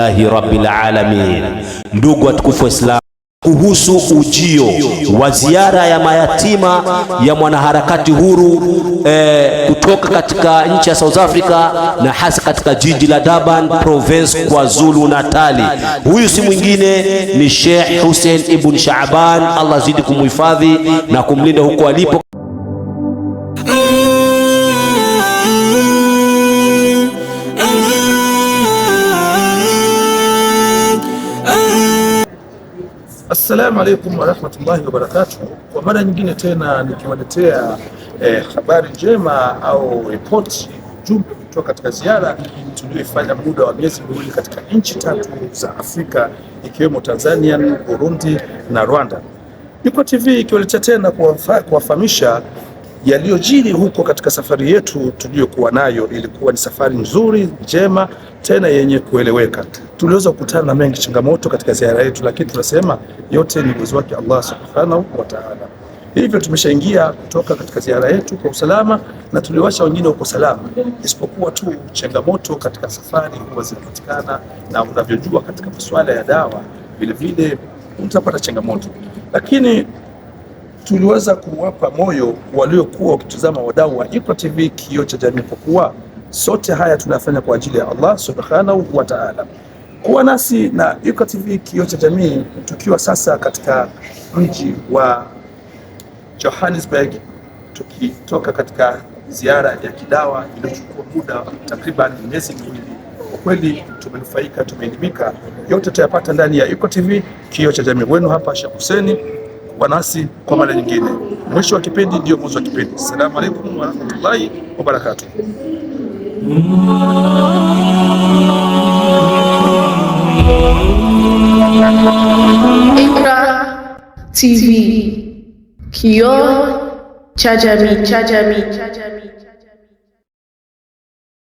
Rabbil alamin. Ndugu watukufu wa Islam, kuhusu ujio wa ziara ya mayatima ya mwanaharakati huru kutoka katika nchi ya South Africa na hasa katika jiji la Durban, province KwaZulu Natali. Huyu si mwingine ni Sheikh Hussein Ibn Shaaban, Allah zidi kumhifadhi na kumlinda huko alipo. Assalamu alaikum wa rahmatullahi wa barakatuh. Kwa mara nyingine tena nikiwaletea habari njema au ripoti jumbe kutoka katika ziara tuliyoifanya muda wa miezi miwili katika nchi 3 za Afrika ikiwemo Tanzania, Burundi na Rwanda. Yuko TV ikiwaletea tena kuwafahamisha yaliyojiri huko katika safari yetu tuliyokuwa nayo. Ilikuwa ni safari nzuri, njema, tena yenye kueleweka. Tuliweza kukutana na mengi changamoto katika ziara yetu, lakini tunasema yote ni uwezo wake Allah subhanahu wa ta'ala. Hivyo tumeshaingia kutoka katika ziara yetu kwa usalama na tuliwasha wengine huko salama, isipokuwa tu changamoto katika safari huwa zinapatikana, na unavyojua katika masuala ya dawa vile vile utapata changamoto, lakini tuliweza kuwapa moyo waliokuwa wakitazama wadau wa Iqra TV, kioo cha jamii, kwa kuwa sote haya tunafanya kwa ajili ya Allah subhanahu wa ta'ala. Kuwa nasi na Iqra TV, kioo cha jamii, tukiwa sasa katika mji wa Johannesburg, tukitoka katika ziara ya kidawa iliyochukua muda takriban miezi miwili. Kwa kweli tumenufaika, tumeelimika. Yote tutayapata ndani ya Iqra TV, kioo cha jamii. Wenu hapa Sheikh Hussein, kwa nasi kwa mara nyingine. Mwisho wa kipindi ndio mwanzo wa kipindi. Assalamu alaikum wa rahmatullahi wa barakatuh. Iqra TV, kioo cha jamii.